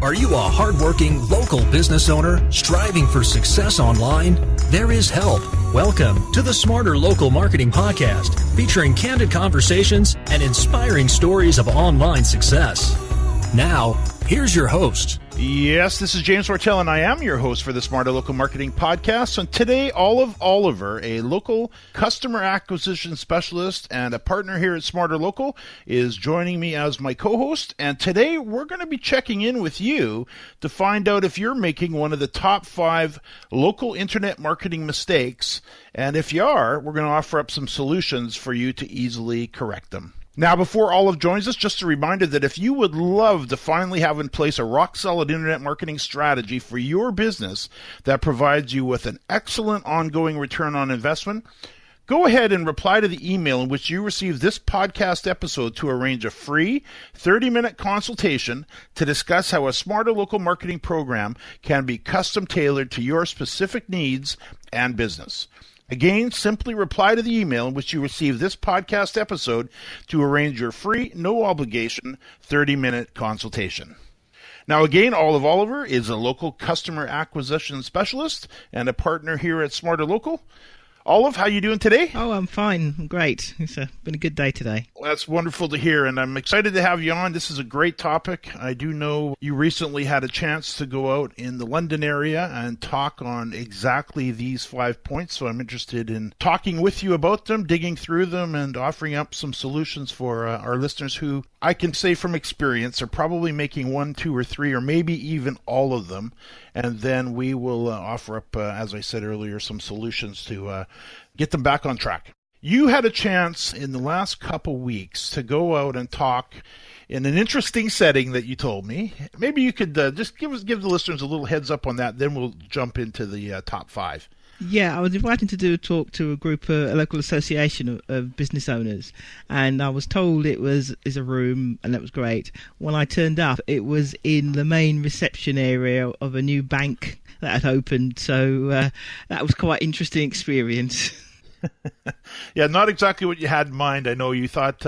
Are you a hardworking local business owner striving for success online? There is help. Welcome to the Smarter Local Marketing Podcast, featuring candid conversations and inspiring stories of online success. Now, here's your host. Yes, this is James Martell, and I am your host for the Smarter Local Marketing Podcast. And today, Olive Oliver, a local customer acquisition specialist and a partner here at Smarter Local, is joining me as my co-host. And today, we're going to be checking in with you to find out if you're making one of the top 5 local internet marketing mistakes. And if you are, we're going to offer up some solutions for you to easily correct them. Now, before Olive joins us, just a reminder that if you would love to finally have in place a rock-solid internet marketing strategy for your business that provides you with an excellent ongoing return on investment, go ahead and reply to the email in which you received this podcast episode to arrange a free 30-minute consultation to discuss how a Smarter Local Marketing program can be custom-tailored to your specific needs and business. Again, simply reply to the email in which you received this podcast episode to arrange your free, no-obligation 30-minute consultation. Now again, Olive Oliver is a local customer acquisition specialist and a partner here at Smarter Local. Olive, how you doing today? Oh, I'm fine. I'm great. It's been a good day today. Well, that's wonderful to hear, and I'm excited to have you on. This is a great topic. I do know you recently had a chance to go out in the London area and talk on exactly these 5 points, so I'm interested in talking with you about them, digging through them, and offering up some solutions for our listeners who, I can say from experience, are probably making 1, 2, or 3, or maybe even all of them. And then we will offer up, as I said earlier, some solutions to get them back on track. You had a chance in the last couple weeks to go out and talk in an interesting setting that you told me. Maybe you could just give the listeners a little heads up on that, then we'll jump into the top 5. Yeah, I was invited to do a talk to a group, a local association of business owners, and I was told is a room, and that was great. When I turned up, it was in the main reception area of a new bank that had opened, so that was quite an interesting experience. Yeah, not exactly what you had in mind. I know you thought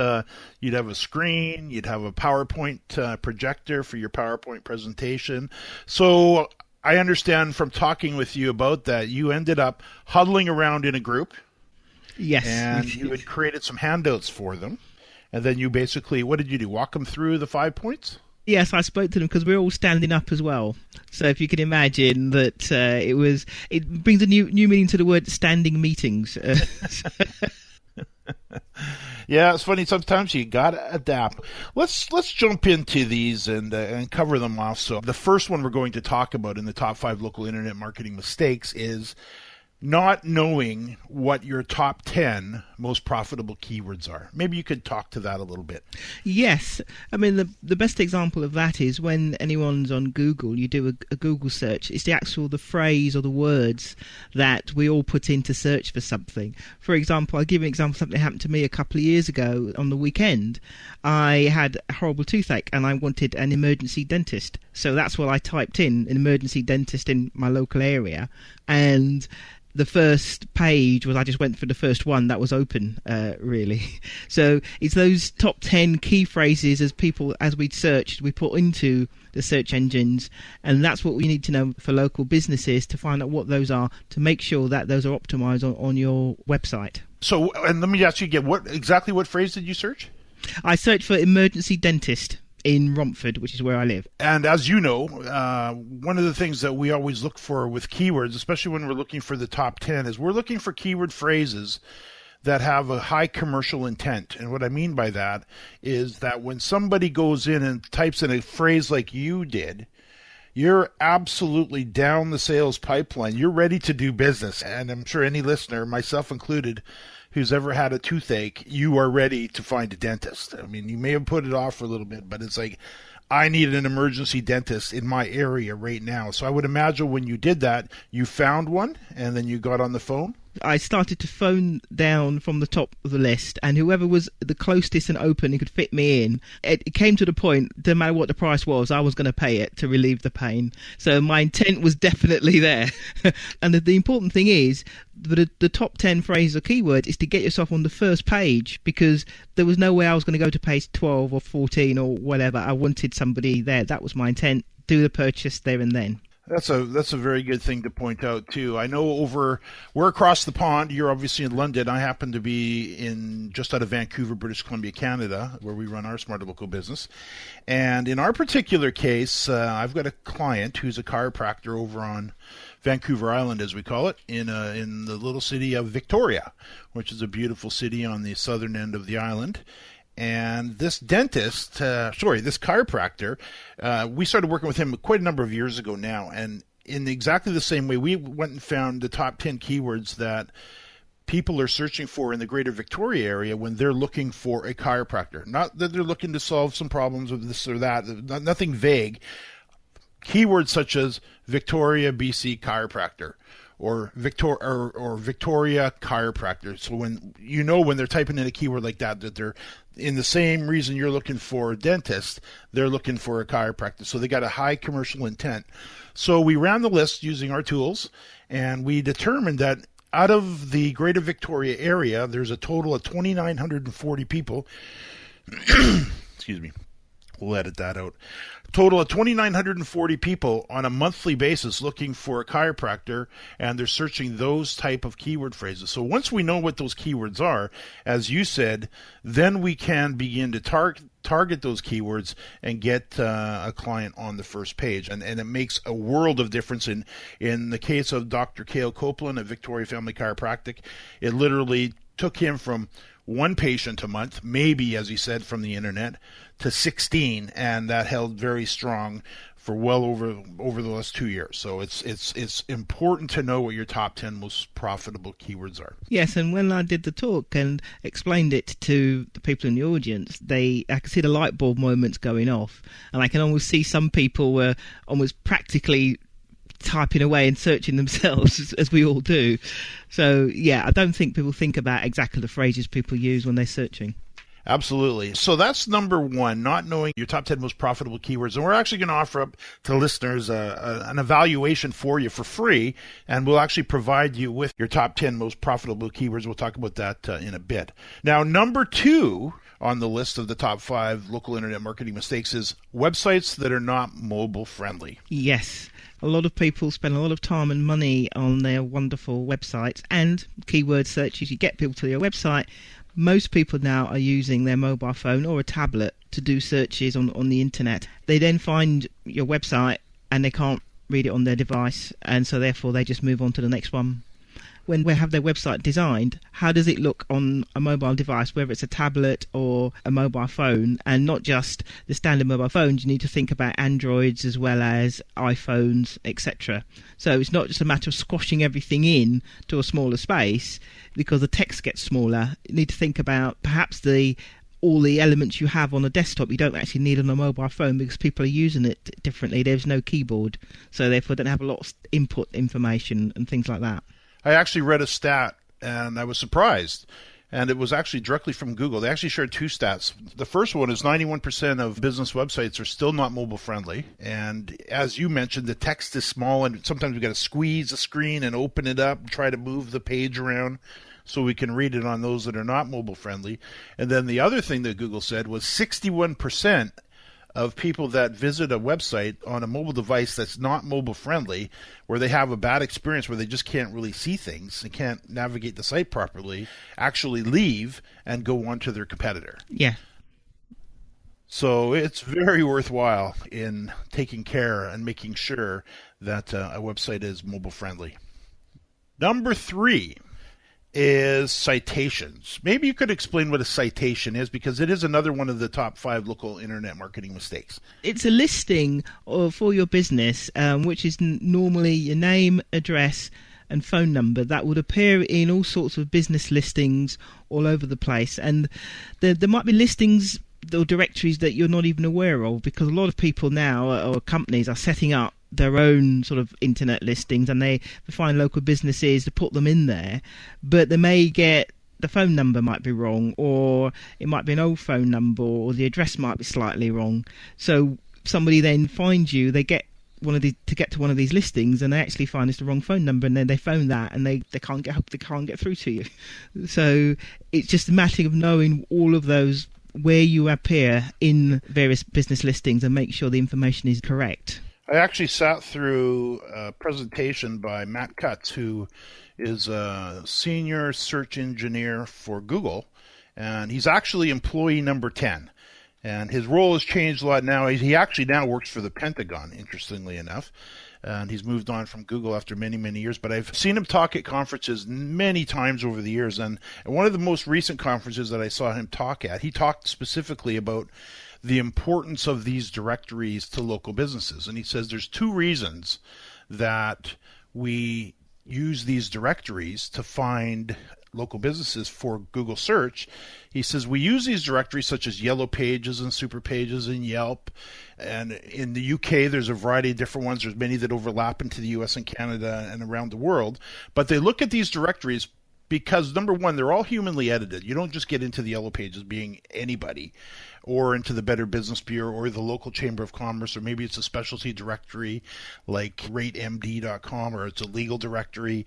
you'd have a screen, you'd have a PowerPoint projector for your PowerPoint presentation. So I understand from talking with you about that, you ended up huddling around in a group. Yes. And you had created some handouts for them. And then you basically, what did you do? Walk them through the 5 points? Yes, I spoke to them because we're all standing up as well. So if you can imagine that it brings a new meaning to the word standing meetings. Yeah, it's funny. Sometimes you gotta adapt. Let's jump into these and cover them off. So the first one we're going to talk about in the top 5 local internet marketing mistakes is not knowing what your top 10 most profitable keywords are. Maybe you could talk to that a little bit. Yes. I mean, the best example of that is when anyone's on Google, you do a Google search. It's the phrase or the words that we all put in to search for something. For example, I'll give you an example of something that happened to me a couple of years ago on the weekend. I had a horrible toothache and I wanted an emergency dentist. So that's what I typed in, an emergency dentist in my local area. And the first page I just went for the first one that was open, really. So it's those top 10 key phrases as we searched, we put into the search engines, and that's what we need to know for local businesses to find out what those are to make sure that those are optimized on your website. So, and let me ask you again, what phrase did you search? I searched for emergency dentist in Romford, which is where I live. And as you know, one of the things that we always look for with keywords, especially when we're looking for the top 10, is we're looking for keyword phrases that have a high commercial intent. And what I mean by that is that when somebody goes in and types in a phrase like you did, you're absolutely down the sales pipeline. You're ready to do business. And I'm sure any listener, myself included, who's ever had a toothache, you are ready to find a dentist. I mean, you may have put it off for a little bit, but it's like, I need an emergency dentist in my area right now. So I would imagine when you did that, you found one and then you got on the phone. I started to phone down from the top of the list, and whoever was the closest and open who could fit me in, it came to the point, no matter what the price was, I was going to pay it to relieve the pain. So my intent was definitely there. And the important thing is, the top 10 phrases or keywords is to get yourself on the first page, because there was no way I was going to go to page 12 or 14 or whatever. I wanted somebody there. That was my intent. do the purchase there and then. That's a very good thing to point out too. I know we're across the pond. You're obviously in London. I happen to be just out of Vancouver, British Columbia, Canada, where we run our Smarter Local business. And in our particular case, I've got a client who's a chiropractor over on Vancouver Island, as we call it, in the little city of Victoria, which is a beautiful city on the southern end of the island. And this this chiropractor, we started working with him quite a number of years ago now. And in exactly the same way, we went and found the top 10 keywords that people are searching for in the greater Victoria area when they're looking for a chiropractor. Not that they're looking to solve some problems of this or that, nothing vague. Keywords such as Victoria, BC chiropractor, or Victoria chiropractor. So when they're typing in a keyword like that they're in the same reason you're looking for a dentist, they're looking for a chiropractor. So they got a high commercial intent. So we ran the list using our tools, and we determined that out of the greater Victoria area, there's a total of 2,940 people. Excuse me. We'll edit that out. Total of 2,940 people on a monthly basis looking for a chiropractor, and they're searching those type of keyword phrases. So once we know what those keywords are, as you said, then we can begin to target those keywords and get a client on the first page. And it makes a world of difference. In the case of Dr. Cale Copeland at Victoria Family Chiropractic, it literally took him from one patient a month, maybe, as he said, from the internet, to 16, and that held very strong for well over the last 2 years. So it's important to know what your top 10 most profitable keywords are. Yes, and when I did the talk and explained it to the people in the audience, I could see the light bulb moments going off, and I can almost see some people were almost practically typing away and searching themselves, as we all do. So yeah, I don't think people think about exactly the phrases people use when they're searching. Absolutely. So that's number one, not knowing your top 10 most profitable keywords. And we're actually going to offer up to listeners an evaluation for you for free, and we'll actually provide you with your top 10 most profitable keywords. We'll talk about that in a bit. Now, number two on the list of the top 5 local internet marketing mistakes is websites that are not mobile friendly. Yes. A lot of people spend a lot of time and money on their wonderful websites and keyword searches. You get people to your website. Most people now are using their mobile phone or a tablet to do searches on the internet. They then find your website and they can't read it on their device, and so therefore they just move on to the next one. When we have their website designed, how does it look on a mobile device, whether it's a tablet or a mobile phone? And not just the standard mobile phones, you need to think about Androids as well as iPhones, etc. So it's not just a matter of squashing everything in to a smaller space because the text gets smaller. You need to think about perhaps all the elements you have on a desktop you don't actually need on a mobile phone because people are using it differently. There's no keyboard, so therefore don't have a lot of input information and things like that. I actually read a stat, and I was surprised, and it was actually directly from Google. They actually shared 2 stats. The first one is 91% of business websites are still not mobile friendly, and as you mentioned, the text is small, and sometimes we've got to squeeze the screen and open it up and try to move the page around so we can read it on those that are not mobile friendly. And then the other thing that Google said was 61% of people that visit a website on a mobile device that's not mobile friendly, where they have a bad experience where they just can't really see things and can't navigate the site properly, actually leave and go on to their competitor. Yeah. So it's very worthwhile in taking care and making sure that a website is mobile friendly. Number 3 is citations. Maybe you could explain what a citation is, because it is another one of the top 5 local internet marketing mistakes. It's a listing for your business, which is normally your name, address, and phone number that would appear in all sorts of business listings all over the place. And there might be listings or directories that you're not even aware of, because a lot of people now, or companies, are setting up their own sort of internet listings, and they find local businesses to put them in there, but they may get the phone number might be wrong, or it might be an old phone number, or the address might be slightly wrong. So somebody then finds you, they get to get to one of these listings, and they actually find it's the wrong phone number, and then they phone that, and they can't get through to you. So it's just a matter of knowing all of those, where you appear in various business listings, and make sure the information is correct. I actually sat through a presentation by Matt Cutts, who is a senior search engineer for Google, and he's actually employee number 10. And his role has changed a lot now. He actually now works for the Pentagon, interestingly enough. And he's moved on from Google after many, many years. But I've seen him talk at conferences many times over the years. And at one of the most recent conferences that I saw him talk at, he talked specifically about the importance of these directories to local businesses. And he says there's two reasons that we use these directories to find local businesses for Google search. He says we use these directories such as Yellow Pages and Super Pages and Yelp. And in the UK, there's a variety of different ones. There's many that overlap into the US and Canada and around the world. But they look at these directories because, number one, they're all humanly edited. You don't just get into the Yellow Pages being anybody, or into the Better Business Bureau or the local Chamber of Commerce, or maybe it's a specialty directory like ratemd.com, or it's a legal directory.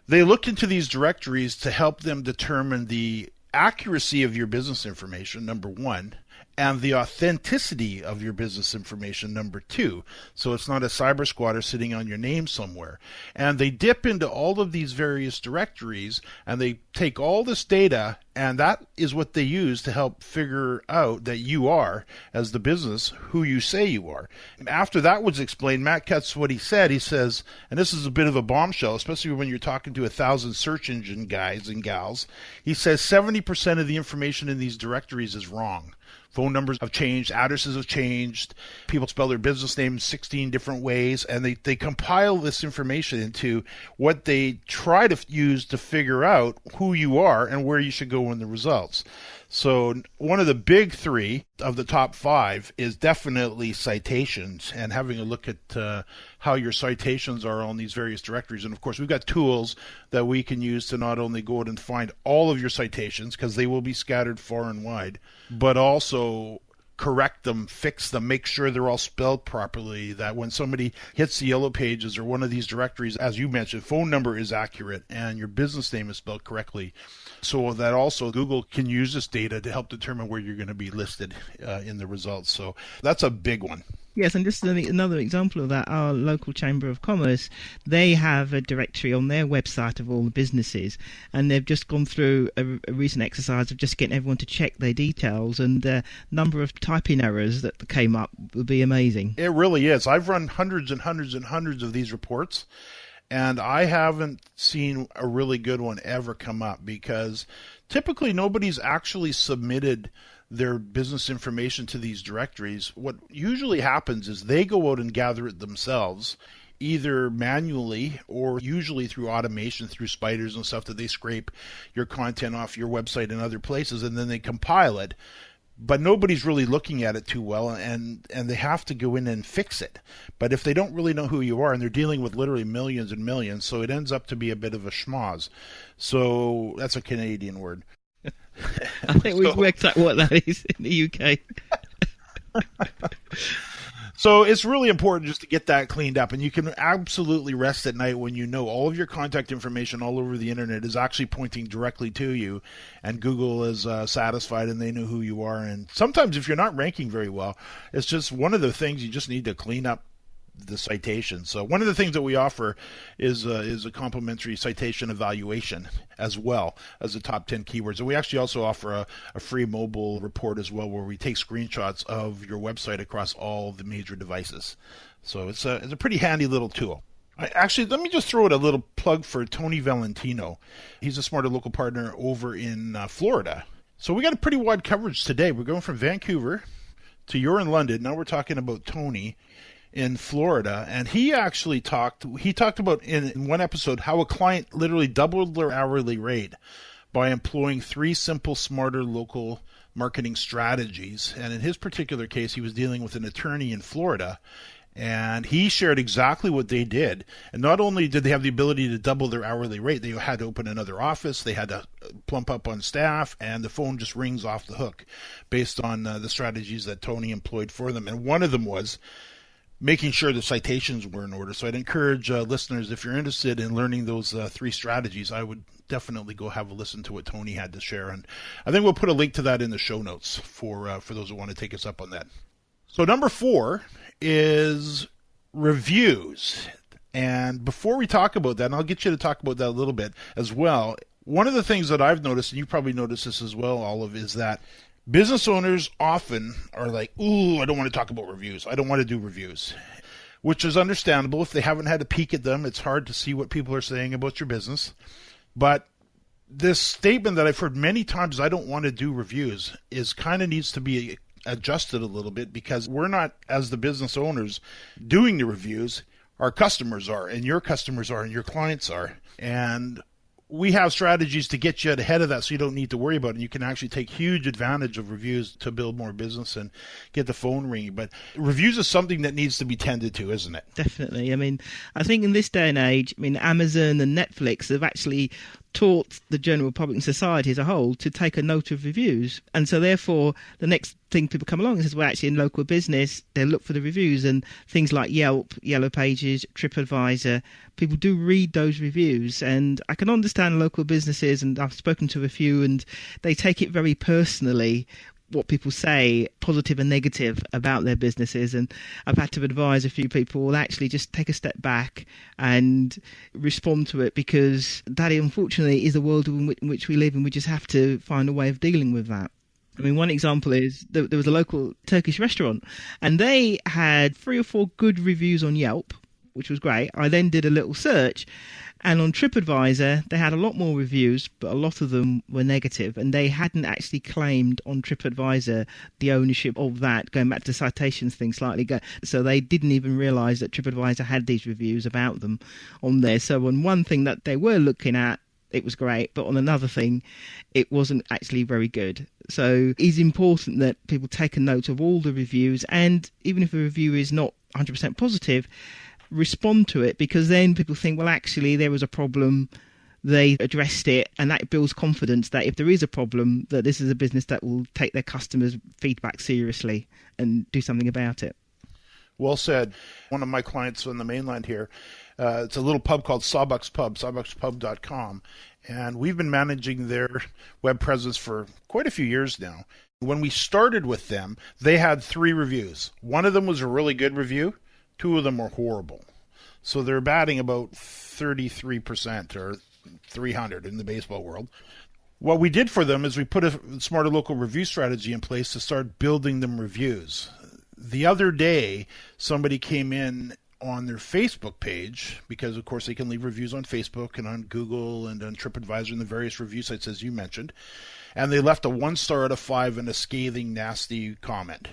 They look into these directories to help them determine the accuracy of your business information, number one, and the authenticity of your business information, number two. So it's not a cyber squatter sitting on your name somewhere. And they dip into all of these various directories, and they take all this data, and that is what they use to help figure out that you are, as the business, who you say you are. After that was explained, Matt Cutts, what he said, he says, and this is a bit of a bombshell, especially when you're talking to 1,000 search engine guys and gals, he says 70% of the information in these directories is wrong. Phone numbers have changed, addresses have changed, people spell their business names 16 different ways, and they compile this information into what they try to use to figure out who you are and where you should go in the results. So one of the big three of the top five is definitely citations, and having a look at how your citations are on these various directories. And of course, we've got tools that we can use to not only go out and find all of your citations, because they will be scattered far and wide, but also correct them, fix them, make sure they're all spelled properly, that when somebody hits the Yellow Pages or one of these directories, as you mentioned, phone number is accurate and your business name is spelled correctly. So that also Google can use this data to help determine where you're going to be listed in the results. So that's a big one. Yes, and just another example of that, our local Chamber of Commerce, they have a directory on their website of all the businesses, and they've just gone through a recent exercise of just getting everyone to check their details, and the number of typing errors that came up would be amazing. It really is. I've run hundreds and hundreds and hundreds of these reports, and I haven't seen a really good one ever come up, because typically nobody's actually submitted their business information to these directories. What usually happens is they go out and gather it themselves, either manually or usually through automation, through spiders and stuff, that they scrape your content off your website and other places, and then they compile it. But nobody's really looking at it too well, and they have to go in and fix it. But if they don't really know who you are, and they're dealing with literally millions and millions, so it ends up to be a bit of a schmoz. So that's a Canadian word. I think we've worked out what that is in the UK. So it's really important just to get that cleaned up, and you can absolutely rest at night when you know all of your contact information all over the internet is actually pointing directly to you, and Google is satisfied and they know who you are. And sometimes if you're not ranking very well, it's just one of the things you just need to clean up the citation. So one of the things that we offer is a complimentary citation evaluation as well as the top 10 keywords. And we actually also offer a free mobile report as well, where we take screenshots of your website across all the major devices. So it's a pretty handy little tool. Actually, let me just throw out a little plug for Tony Valentino. He's a SmarterLocal partner over in Florida. So we got a pretty wide coverage today. We're going from Vancouver to you're in London. Now we're talking about Tony in Florida, and he actually talked about in one episode how a client literally doubled their hourly rate by employing 3 simple SmarterLocal marketing strategies. And in his particular case, he was dealing with an attorney in Florida, and he shared exactly what they did. And not only did they have the ability to double their hourly rate, they had to open another office, they had to plump up on staff, and the phone just rings off the hook based on the strategies that Tony employed for them. And one of them was making sure the citations were in order. So I'd encourage listeners, if you're interested in learning those 3 strategies, I would definitely go have a listen to what Tony had to share. And I think we'll put a link to that in the show notes for those who want to take us up on that. So number 4 is reviews. And before we talk about that, and I'll get you to talk about that a little bit as well, one of the things that I've noticed, and you probably noticed this as well, Olive, is that business owners often are like, ooh, I don't want to talk about reviews. I don't want to do reviews, which is understandable. If they haven't had a peek at them, it's hard to see what people are saying about your business. But this statement that I've heard many times, I don't want to do reviews, is kind of needs to be adjusted a little bit, because we're not, as the business owners, doing the reviews. Our customers are, and your customers are, and your clients are. And we have strategies to get you ahead of that so you don't need to worry about it. And you can actually take huge advantage of reviews to build more business and get the phone ringing. But reviews is something that needs to be tended to, isn't it? Definitely. I mean, I think in this day and age, Amazon and Netflix have actually taught the general public and society as a whole to take a note of reviews. And so therefore, the next thing people come along and says, well, actually in local business, they look for the reviews, and things like Yelp, Yellow Pages, TripAdvisor, people do read those reviews. And I can understand local businesses, and I've spoken to a few, and they take it very personally, what people say, positive and negative, about their businesses. And I've had to advise a few people, well, actually just take a step back and respond to it, because that unfortunately is the world in which we live, and we just have to find a way of dealing with that. I mean, one example is there was a local Turkish restaurant, and they had 3 or 4 good reviews on Yelp, which was great. I then did a little search, and on TripAdvisor, they had a lot more reviews, but a lot of them were negative, and they hadn't actually claimed on TripAdvisor the ownership of that, going back to citations thing slightly ago. So they didn't even realise that TripAdvisor had these reviews about them on there. So on one thing that they were looking at, it was great, but on another thing, it wasn't actually very good. So it's important that people take a note of all the reviews, and even if a review is not 100% positive, respond to it, because then people think, well, actually there was a problem, they addressed it, and that builds confidence that if there is a problem, that this is a business that will take their customers' feedback seriously and do something about it. Well said. One of my clients on the mainland here, it's a little pub called Sawbuck's Pub, sawbuckspub.com, and we've been managing their web presence for quite a few years now. When we started with them, they had 3 reviews. One of them was a really good review. 2 of them were horrible. So they're batting about 33% or 300 in the baseball world. What we did for them is we put a Smarter Local review strategy in place to start building them reviews. The other day, somebody came in on their Facebook page, because of course they can leave reviews on Facebook and on Google and on TripAdvisor and the various review sites as you mentioned, and they left a 1 star out of 5 and a scathing, nasty comment.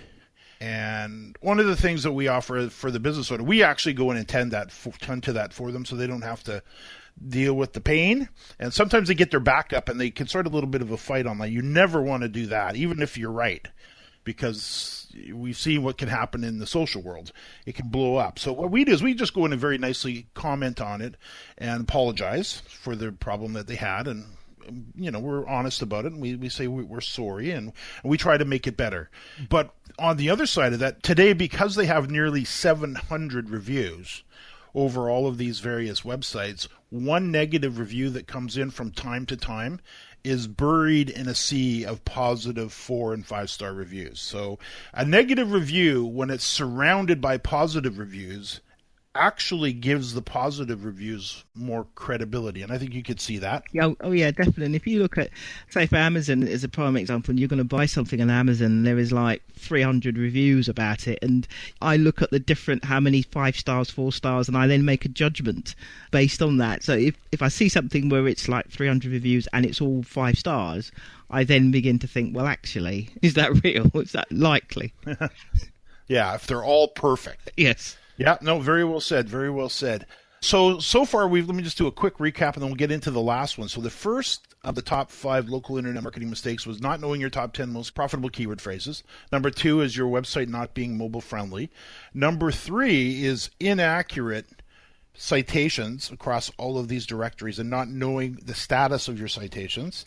And one of the things that we offer for the business owner, we actually go in and tend to that for them, so they don't have to deal with the pain. And sometimes they get their back up and they can start a little bit of a fight online. You never want to do that, even if you're right, because we've seen what can happen in the social world. It can blow up. So what we do is we just go in and very nicely comment on it and apologize for the problem that they had, and we're honest about it, and we say we're sorry, and we try to make it better. But on the other side of that, today, because they have nearly 700 reviews over all of these various websites, one negative review that comes in from time to time is buried in a sea of positive 4 and 5 star reviews. So a negative review, when it's surrounded by positive reviews, actually gives the positive reviews more credibility, and I think you could see that. Oh yeah, definitely. And if you look at, say, for Amazon as a prime example, and you're going to buy something on Amazon, and there is like 300 reviews about it, and I look at the different, how many 5 stars, 4 stars, and I then make a judgment based on that. So if I see something where it's like 300 reviews and it's all 5 stars, I then begin to think, well, actually, is that real? Is that likely? Yeah, if they're all perfect. Yes. Yeah, no, very well said, very well said. So far, let me just do a quick recap, and then we'll get into the last one. So the first of the top 5 local internet marketing mistakes was not knowing your top 10 most profitable keyword phrases. Number 2 is your website not being mobile friendly. Number 3 is inaccurate citations across all of these directories and not knowing the status of your citations.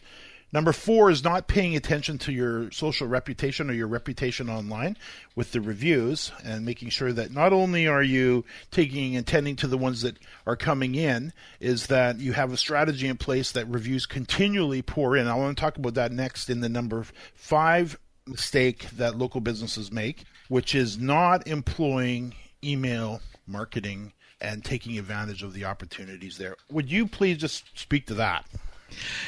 Number 4 is not paying attention to your social reputation or your reputation online with the reviews, and making sure that not only are you taking and tending to the ones that are coming in, is that you have a strategy in place that reviews continually pour in. I want to talk about that next in the number 5 mistake that local businesses make, which is not employing email marketing and taking advantage of the opportunities there. Would you please just speak to that?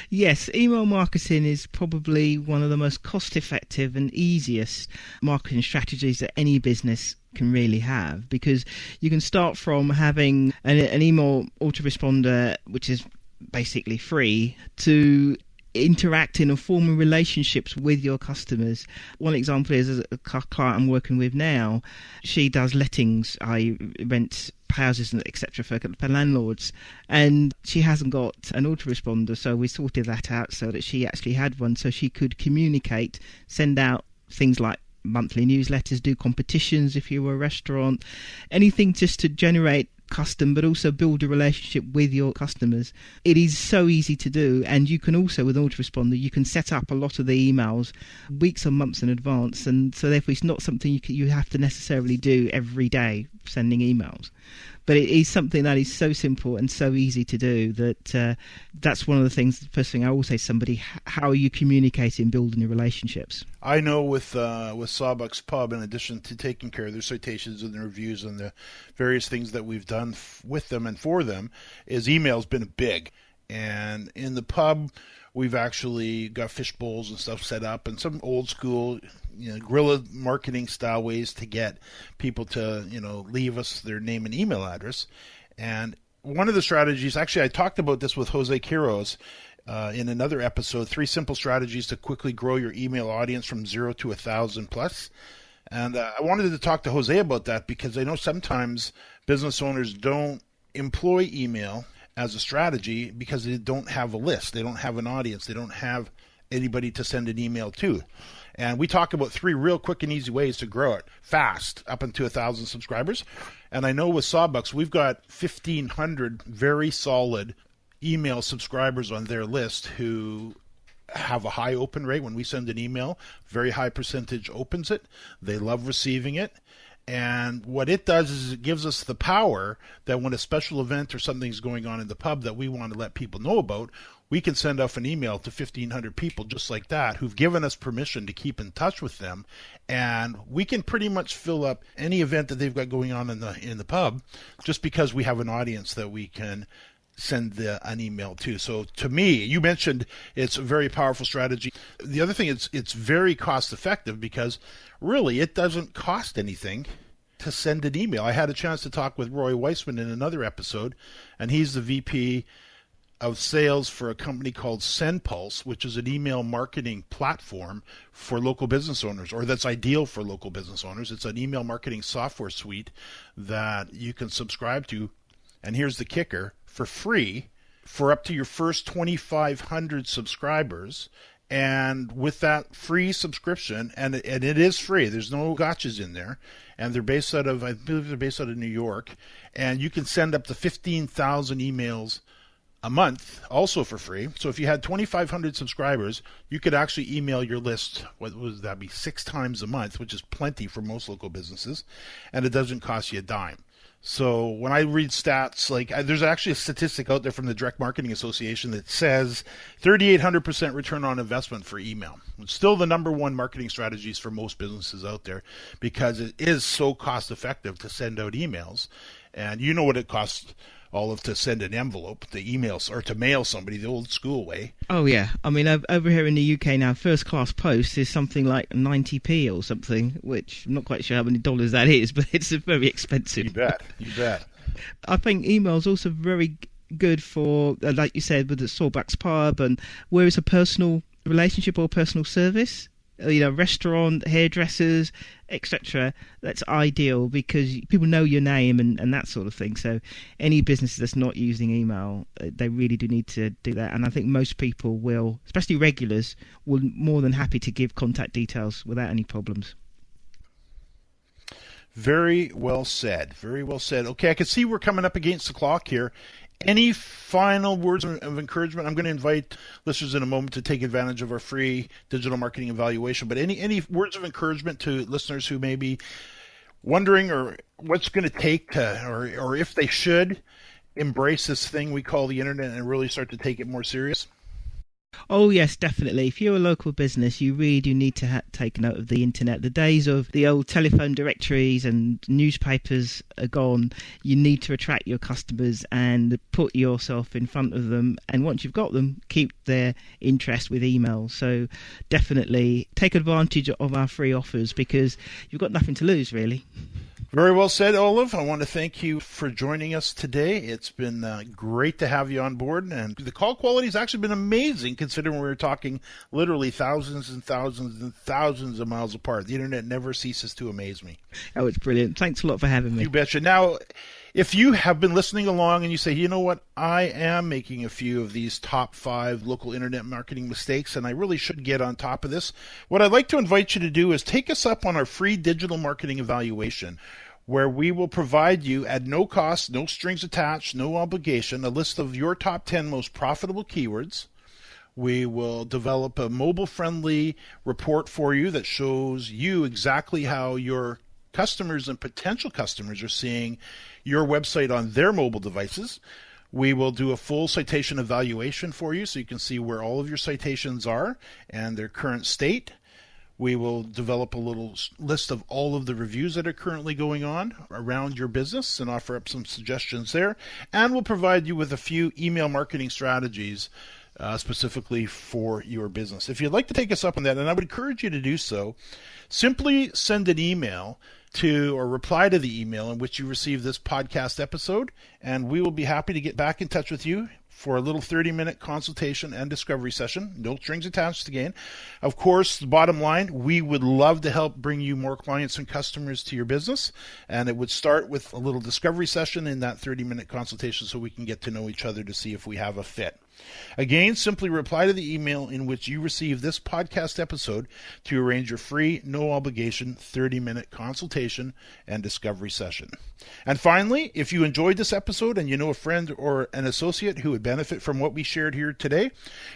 Yes, email marketing is probably one of the most cost-effective and easiest marketing strategies that any business can really have, because you can start from having an email autoresponder, which is basically free, to interacting or forming relationships with your customers. One example is a client I'm working with now. She does lettings. I rent houses and etc. for landlords, and she hasn't got an autoresponder, so we sorted that out so that she actually had one, so she could communicate, send out things like monthly newsletters, do competitions if you were a restaurant, anything just to generate custom but also build a relationship with your customers. It is so easy to do, and you can also, with autoresponder, you can set up a lot of the emails weeks or months in advance, and so therefore it's not something you have to necessarily do every day, sending emails. But it is something that is so simple and so easy to do that that's one of the things, the first thing I always say to somebody, how are you communicating, building your relationships? I know with Sawbuck's Pub, in addition to taking care of their citations and the reviews and the various things that we've done with them and for them, is email's been big. And in the pub, we've actually got fish bowls and stuff set up, and some old school, guerrilla marketing style ways to get people to, leave us their name and email address. And one of the strategies, actually, I talked about this with Jose Quiroz in another episode, 3 simple strategies to quickly grow your email audience from 0 to 1,000 plus. And I wanted to talk to Jose about that, because I know sometimes business owners don't employ email as a strategy because they don't have a list. They don't have an audience. They don't have anybody to send an email to. And we talk about 3 real quick and easy ways to grow it fast up into 1,000 subscribers. And I know with Sawbucks, we've got 1,500 very solid email subscribers on their list who have a high open rate. When we send an email, very high percentage opens it. They love receiving it. And what it does is it gives us the power that when a special event or something's going on in the pub that we want to let people know about, we can send off an email to 1,500 people just like that who've given us permission to keep in touch with them. And we can pretty much fill up any event that they've got going on in the pub just because we have an audience that we can send an email to. So to me, you mentioned it's a very powerful strategy. The other thing is it's very cost effective because really it doesn't cost anything to send an email. I had a chance to talk with Roy Weissman in another episode, and he's the VP of sales for a company called SendPulse, which is an email marketing platform for local business owners, or that's ideal for local business owners. It's an email marketing software suite that you can subscribe to, and here's the kicker, for free for up to your first 2,500 subscribers. And with that free subscription, and it is free, there's no gotchas in there, and they're based out of, I believe they're based out of New York, and you can send up to 15,000 emails a month, also for free. So if you had 2,500 subscribers, you could actually email your list, what would that be, 6 times a month, which is plenty for most local businesses, and it doesn't cost you a dime. So when I read stats, like there's actually a statistic out there from the Direct Marketing Association that says 3,800% return on investment for email. It's still the number one marketing strategies for most businesses out there because it is so cost effective to send out emails. And you know what it costs, Olive, to send an envelope, to email or to mail somebody the old school way. Oh yeah, I mean over here in the UK now, first class post is something like 90p or something, which I'm not quite sure how many dollars that is, but it's very expensive. You bet. I think email's also very good for, like you said, with the Sawbucks Pub, and where it's a personal relationship or personal service. Restaurant, hairdressers, etc. That's ideal because people know your name and that sort of thing. So any business that's not using email, they really do need to do that. And I think most people will, especially regulars, will more than happy to give contact details without any problems. Very well said. Very well said. Okay, I can see we're coming up against the clock here. Any final words of encouragement? I'm going to invite listeners in a moment to take advantage of our free digital marketing evaluation, but any words of encouragement to listeners who may be wondering or what's going to take to, or if they should embrace this thing we call the internet and really start to take it more serious? Oh yes, definitely. If you're a local business, you really do need to take note of the internet. The days of the old telephone directories and newspapers are gone. You need to attract your customers and put yourself in front of them. And once you've got them, keep their interest with email. So definitely take advantage of our free offers because you've got nothing to lose, really. Very well said, Olive. I want to thank you for joining us today. It's been great to have you on board, and the call quality has actually been amazing considering we were talking literally thousands and thousands and thousands of miles apart. The internet never ceases to amaze me. Oh, it's brilliant. Thanks a lot for having me. You betcha. Now, if you have been listening along and you say, you know what, I am making a few of these top 5 local internet marketing mistakes and I really should get on top of this, what I'd like to invite you to do is take us up on our free digital marketing evaluation, where we will provide you at no cost, no strings attached, no obligation, a list of your top 10 most profitable keywords. We will develop a mobile-friendly report for you that shows you exactly how your customers and potential customers are seeing your website on their mobile devices. We will do a full citation evaluation for you so you can see where all of your citations are and their current state. We will develop a little list of all of the reviews that are currently going on around your business and offer up some suggestions there. And we'll provide you with a few email marketing strategies specifically for your business. If you'd like to take us up on that, and I would encourage you to do so, simply send an email to or reply to the email in which you receive this podcast episode, and we will be happy to get back in touch with you for a little 30-minute consultation and discovery session. No strings attached again. Of course, the bottom line, we would love to help bring you more clients and customers to your business, and it would start with a little discovery session in that 30-minute consultation so we can get to know each other to see if we have a fit. Again, simply reply to the email in which you receive this podcast episode to arrange your free, no obligation 30-minute consultation and discovery session. And finally, if you enjoyed this episode and you know a friend or an associate who would benefit from what we shared here today,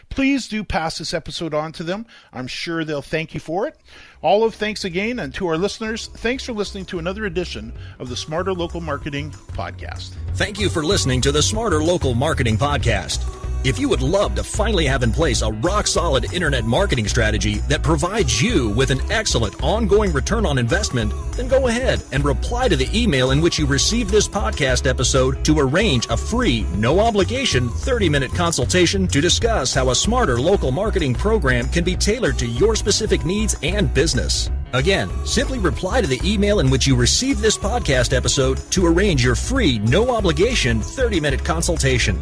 please do pass this episode on to them. I'm sure they'll thank you for it. Olive, thanks again. And to our listeners, thanks for listening to another edition of the Smarter Local Marketing Podcast. Thank you for listening to the Smarter Local Marketing Podcast. If you would love to finally have in place a rock-solid internet marketing strategy that provides you with an excellent ongoing return on investment, then go ahead and reply to the email in which you received this podcast episode to arrange a free, no-obligation 30-minute consultation to discuss how a smarter local marketing program can be tailored to your specific needs and business. Again, simply reply to the email in which you received this podcast episode to arrange your free, no-obligation 30-minute consultation.